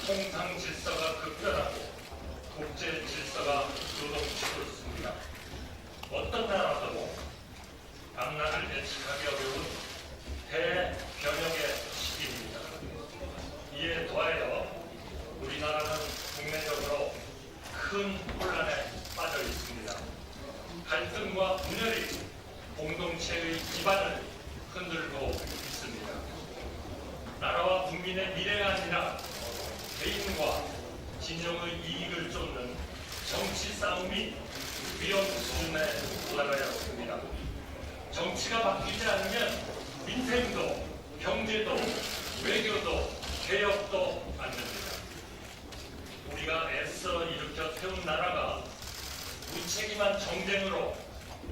통상 질서가 급변하고 국제 질서가 요동치고 있습니다. 어떤 나라도 앞날을 예측하기 어려운 대변혁의 시기입니다. 이에 더하여 우리나라는 국내적으로 큰 혼란에 빠져 있습니다. 갈등과 분열이 공동체의 기반을 흔들고 있습니다. 나라와 국민의 미래가 아니라 개인과 진영의 이익을 쫓는 정치 싸움이 위험 수준에 올라가였습니다. 정치가 바뀌지 않으면 민생도, 경제도, 외교도, 개혁도 안 됩니다. 우리가 애써 일으켜 세운 나라가 무책임한 정쟁으로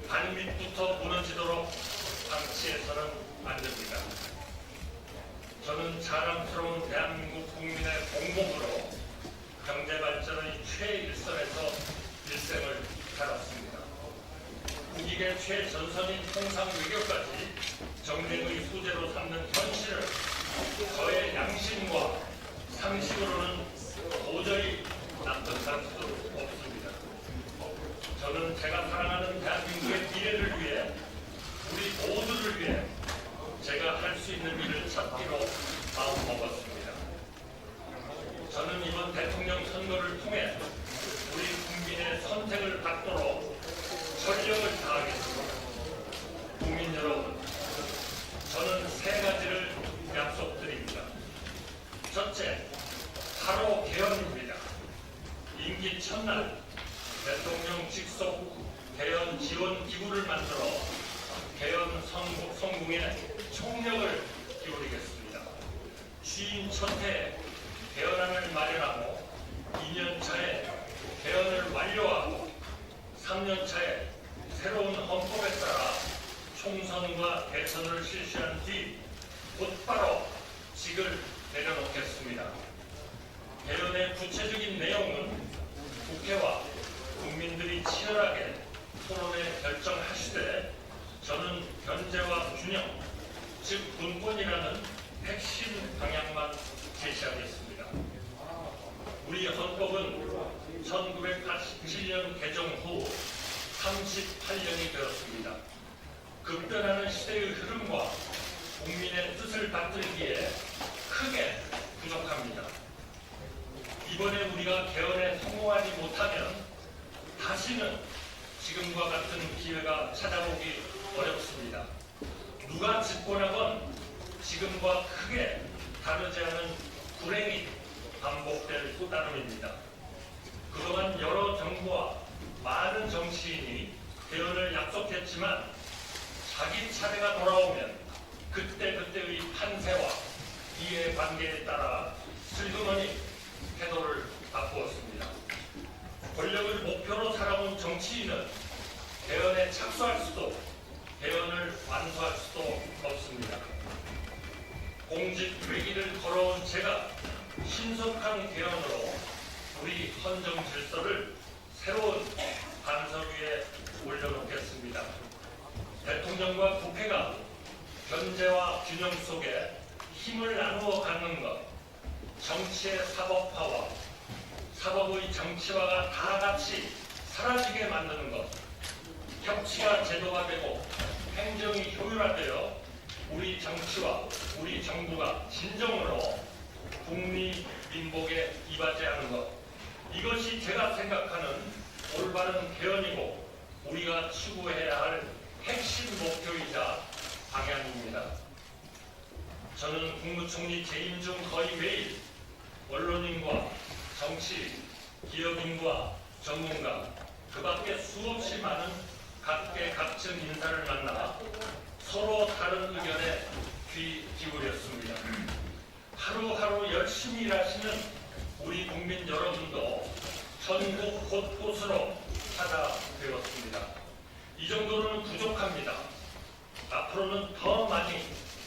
발밑부터 무너지도록 방치해서는 안 됩니다. 저는 자랑스러운 대한민국 국민의 공복으로 경제 발전의 최일선에서 일생을 살았습니다. 국익의 최전선인 통상 외교까지 정쟁의 소재로 삼는 현실을 저의 양심과 상식으로는 도저히 납득할 수 없습니다. 저는 제가 사랑하는 대한민국의 미래를 위해, 우리 모두를 위해 제가 할 수 있는 일을 찾기로 마음먹었습니다. 저는 이번 대통령 선거를 통해 우리 국민의 선택을 받도록 전력을 다하겠습니다. 국민 여러분, 저는 세 가지를 약속드립니다. 첫째, 바로 개헌입니다. 임기 첫날 대통령 직속 개헌 지원 기구를 만들어 개헌 성공에 총력을 기울이겠습니다. 취임 첫해 개헌안을 마련하고 2년 차에 개헌을 완료하고 3년 차에 새로운 헌법에 따라 총선과 대선을 실시한 뒤 곧바로 직을 내려놓겠습니다. 개헌의 구체적인 내용은 국회와 국민들이 치열하게 토론에 결정하시되 저는 견제와 균형, 즉 분권이라는 핵심 방향만 제시하겠습니다. 우리 헌법은 1987년 개정 후 38년이 되었습니다. 급변하는 시대의 흐름과 국민의 뜻을 받들기에 크게 부족합니다. 이번에 우리가 개헌에 성공하지 못하면 다시는 지금과 같은 기회가 찾아오기 어렵습니다. 누가 집권하건 지금과 크게 다르지 않은 불행이 반복될 따름입니다. 그동안 여러 정부와 많은 정치인이 개헌을 약속했지만 자기 차례가 돌아오면 그때그때의 판세와 이해관계에 따라 슬그머니 태도를 바꾸었습니다. 권력을 목표로 살아온 정치인은 개헌에 착수할 수도 개헌을 완수할 수도 없습니다. 공직 외길을 걸어온 제가 신속한 개헌으로 우리 헌정 질서를 새로운 반석 위에 올려놓겠습니다. 대통령과 국회가 견제와 균형 속에 힘을 나누어 갖는 것, 정치의 사법화와 사법의 정치화가 다 같이 사라지게 만드는 것, 협치가 제도화되고 행정이 효율화되어 우리 정치와 우리 정부가 진정으로 국리민복에 이바지하는 것, 이것이 제가 생각하는 올바른 개헌이고 우리가 추구해야 할 핵심 목표이자 방향입니다. 저는 국무총리 재임 중 거의 매일 언론인과 정치, 기업인과 전문가, 그 밖에 수없이 많은 각계각층 인사를 만나 서로 다른 의견에 귀 기울였습니다. 하루하루 열심히 일하시는 우리 국민 여러분도 전국 곳곳으로 찾아뵈었습니다. 이 정도는 부족합니다. 앞으로는 더 많이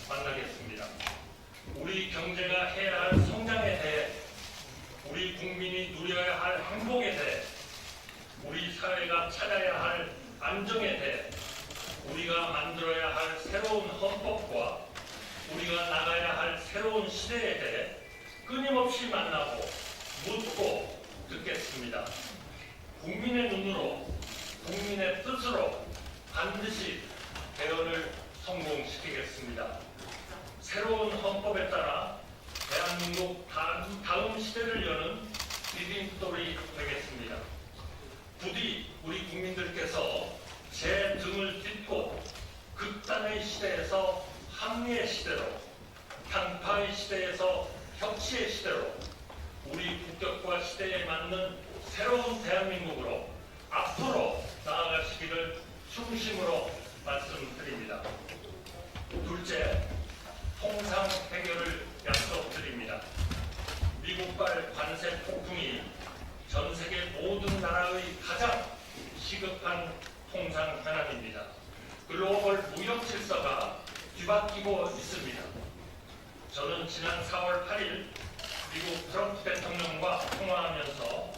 만나겠습니다. 우리 경제가 해야 할 성장에 대해, 우리 국민이 누려야 할 행복에 대해, 우리 사회가 찾아야 할 안정에 대해, 우리가 만들어야 할 새로운 헌법과 우리가 나가야 할 새로운 시대에 대해 끊임없이 수없이 만나고 묻고 듣겠습니다. 국민의 눈으로 국민의 뜻으로 반드시 개헌을 성공시키겠습니다. 새로운 헌법에 따라 대한민국 다음 시대를 여는 디딤돌이 되겠습니다. 부디 우리 국민들께서 제 등을 딛고 극단의 시대에서 합리의 시대로, 당파의 시대에서 협치의 시대로 우리 국격과 시대에 맞는 새로운 대한민국으로 앞으로 나아가시기를 중심으로 말씀드립니다. 둘째, 통상 해결을 약속드립니다. 미국발 관세 폭풍이 전 세계 모든 나라의 가장 시급한 통상 현안입니다. 글로벌 무역 질서가 뒤바뀌고 있습니다. 저는 지난 4월 8일 미국 트럼프 대통령과 통화하면서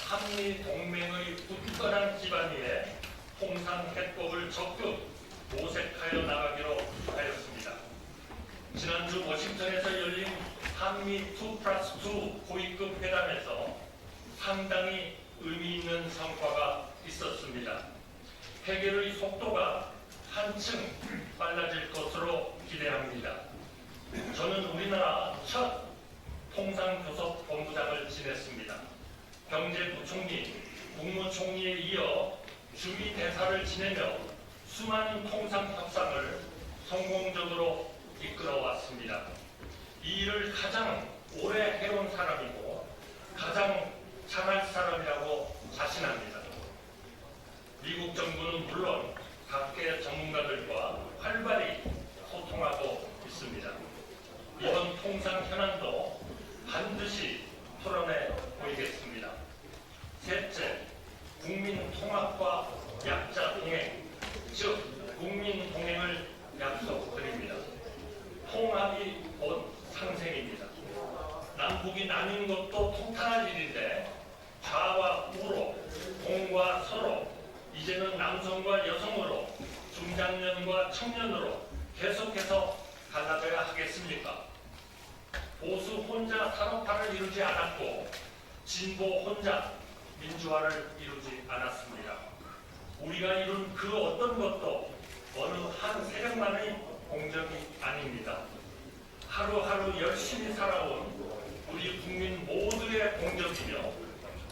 한미 동맹의 굳건한 기반 위에 통상 해법을 적극 모색하여 나가기로 하였습니다. 지난주 워싱턴에서 열린 한미 2+2 고위급 회담에서 상당히 의미 있는 성과가 있었습니다. 해결의 속도가 한층 빨라질 것으로 기대합니다. 저는 우리나라 첫 통상교섭본부장을 지냈습니다. 경제부총리, 국무총리에 이어 주미 대사를 지내며 수많은 통상협상을 성공적으로 이끌어왔습니다. 이 일을 가장 오래 해온 사람이고 가장 잘할 사람이라고 자신합니다. 미국 정부는 물론 각계 전문가들과 활발히 소통하고 있습니다. 이번 통상 현안도 반드시 풀어내 보이겠습니다. 셋째, 국민 통합과 약자 동행, 즉 국민 동행을 약속드립니다. 통합이 곧 상생입니다. 남북이 나뉜 것도 통탄할 일인데 좌와 우로, 동과 서로, 이제는 남성과 여성으로, 중장년과 청년으로 계속해서 갈라져야 하겠습니까? 보수 혼자 산업화를 이루지 않았고 진보 혼자 민주화를 이루지 않았습니다. 우리가 이룬 그 어떤 것도 어느 한 세력만의 공적이 아닙니다. 하루하루 열심히 살아온 우리 국민 모두의 공적이며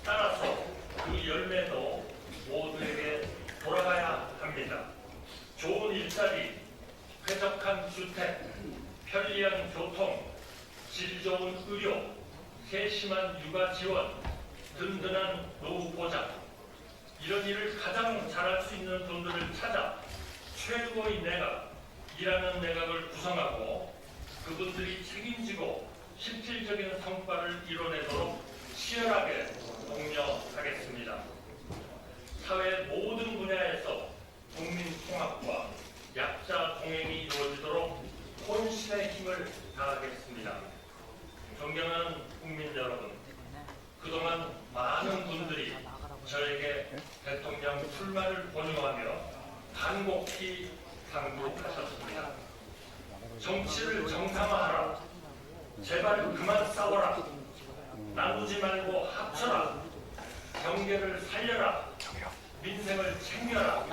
따라서 그 열매도 모두에게 돌아가야 합니다. 좋은 일자리, 쾌적한 주택, 편리한 교통, 질 좋은 의료, 세심한 육아 지원, 든든한 노후 보장, 이런 일을 가장 잘할 수 있는 분들을 찾아 최고의 내각, 일하는 내각을 구성하고 그분들이 책임지고 실질적인 성과를 이뤄내도록 치열하게 독려하겠습니다. 사회 모든 분야에서 국민 통합과 약자 동행이 이루어지도록 혼신의 힘을 다하겠습니다. 존경하는 국민 여러분, 그동안 많은 분들이 저에게 대통령 출마를 권유하며 간곡히 당부하셨습니다. 정치를 정상화하라. 제발 그만 싸워라. 나누지 말고 합쳐라. 경계를 살려라. 민생을 챙겨라.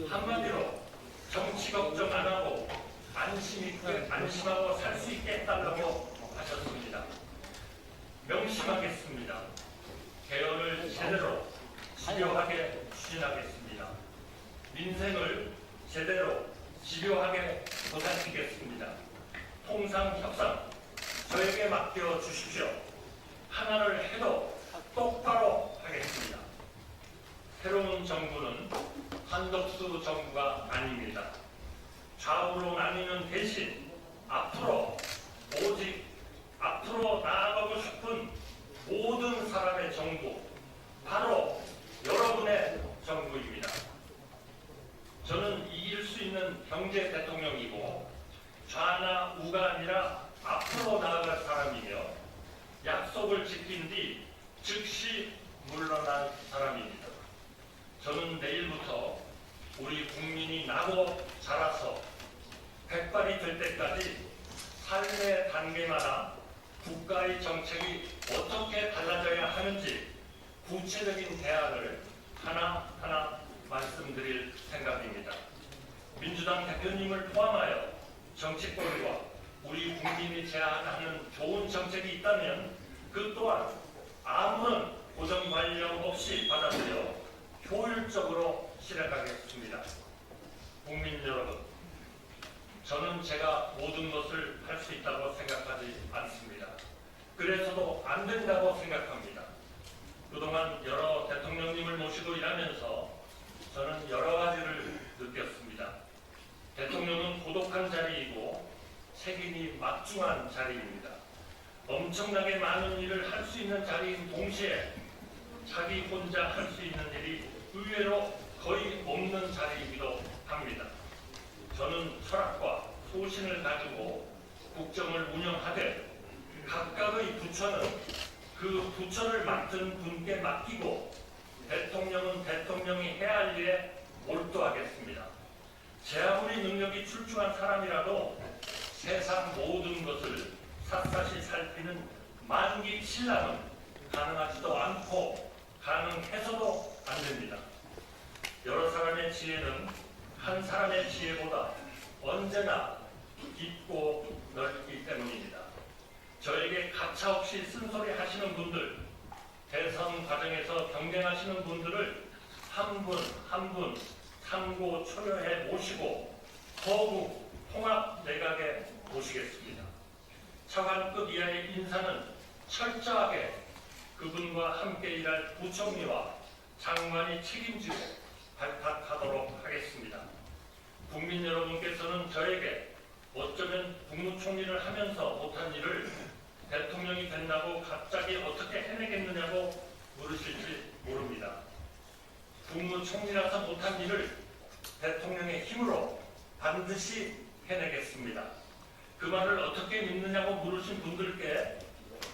한마디로 정치 걱정 안 하고 안심하고 살 수 있게 해달라고 하셨습니다. 명심하겠습니다. 개헌을 제대로 집요하게 추진하겠습니다. 민생을 제대로 집요하게 보살피겠습니다. 통상협상 저에게 맡겨 주십시오. 하나를 해도 똑바로 하겠습니다. 새로운 정부는 한덕수 정부가 아닙니다. 좌우로 나뉘는 대신 오직 앞으로 나아가고 싶은 모든 사람의 정부, 바로 여러분의 정부입니다. 저는 이길 수 있는 경제 대통령이고 좌나 우가 아니라 앞으로 나아갈 사람이며 약속을 지킨 뒤 즉시 물러날 사람입니다. 저는 내일부터 우리 국민이 나고 자라서 백발이 될 때까지 삶의 단계마다 국가의 정책이 어떻게 달라져야 하는지 구체적인 대안을 하나하나 말씀드릴 생각입니다. 민주당 대표님을 포함하여 정치권과 우리 국민이 제안하는 좋은 정책이 있다면 그 또한 아무런 고정 관련 없이 받아들여 효율적으로 실행하겠습니다. 국민 여러분, 저는 제가 모든 것을 할 수 있다고 생각하지 않습니다. 그래서도 안 된다고 생각합니다. 그동안 여러 대통령님을 모시고 일하면서 저는 여러 가지를 느꼈습니다. 대통령은 고독한 자리이고 책임이 막중한 자리입니다. 엄청나게 많은 일을 할 수 있는 자리인 동시에 자기 혼자 할 수 있는 일이 의외로 거의 없는 자리이기도 합니다. 저는 철학과 소신을 가지고 국정을 운영하되 각각의 부처는 그 부처를 맡은 분께 맡기고 대통령은 대통령이 해야 할 일에 몰두하겠습니다. 제 아무리 능력이 출중한 사람이라도 세상 모든 것을 샅샅이 살피는 만기 신랑은 가능하지도 않고 가능해서도 안 됩니다. 여러 사람의 지혜는 한 사람의 지혜보다 언제나 깊고 넓기 때문입니다. 저에게 가차없이 쓴소리 하시는 분들, 대선 과정에서 경쟁하시는 분들을 한 분 한 분 참고 초려해 모시고 거국 통합 내각에 모시겠습니다. 차관급 이하의 인사는 철저하게 그분과 함께 일할 부총리와 장관이 책임지고 발탁하도록 하겠습니다. 국민 여러분께서는 저에게 어쩌면 국무총리를 하면서 못한 일을 대통령이 된다고 갑자기 어떻게 해내겠느냐고 물으실지 모릅니다. 국무총리라서 못한 일을 대통령의 힘으로 반드시 해내겠습니다. 그 말을 어떻게 믿느냐고 물으신 분들께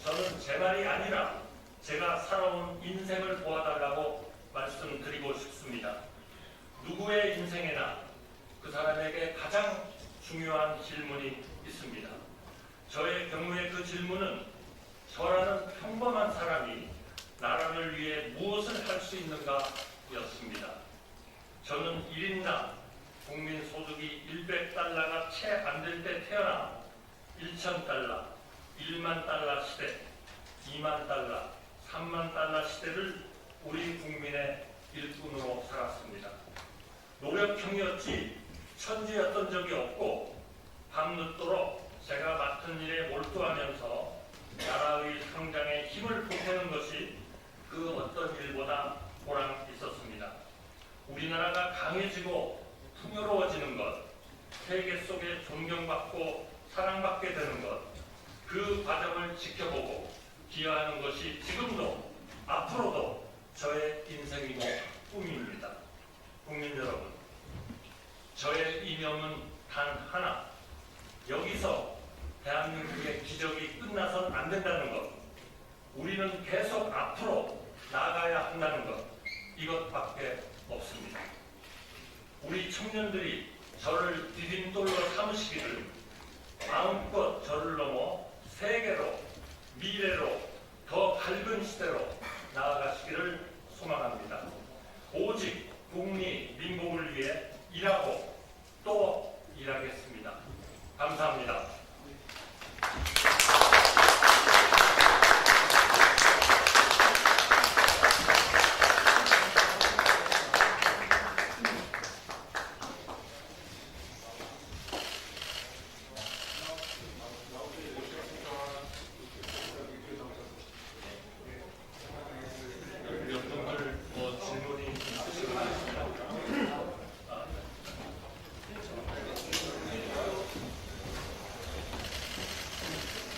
저는 제 말이 아니라 제가 살아온 인생을 보아달라고 말씀드리고 싶습니다. 누구의 인생에나 그 사람에게 가장 중요한 질문이 있습니다. 저의 경우에 그 질문은 저라는 평범한 사람이 나라를 위해 무엇을 할 수 있는가 였습니다. 저는 1인당 국민 소득이 100달러가 채 안 될 때 태어나 1,000달러, 1만 달러 시대, 2만 달러, 3만 달러 시대를 우리 국민의 일꾼으로 살았습니다. 노력형이었지 천지였던 적이 없고 밤늦도록 제가 맡은 일에 몰두하면서 나라의 성장에 힘을 보태는 것이 그 어떤 일보다 보람 있었습니다. 우리나라가 강해지고 풍요로워지는 것, 세계 속에 존경받고 사랑받게 되는 것, 그 과정을 지켜보고 기여하는 것이 지금도 앞으로도 저의 인생이고 꿈입니다. 국민 여러분, 저의 이명은 단 하나, 여기서 대한민국의 기적이 끝나선 안 된다는 것, 우리는 계속 앞으로 나가야 한다는 것, 이것밖에 없습니다. 우리 청년들이 저를 디딤돌로 삼으시기를 마음껏 저를 넘어 세계로, 미래로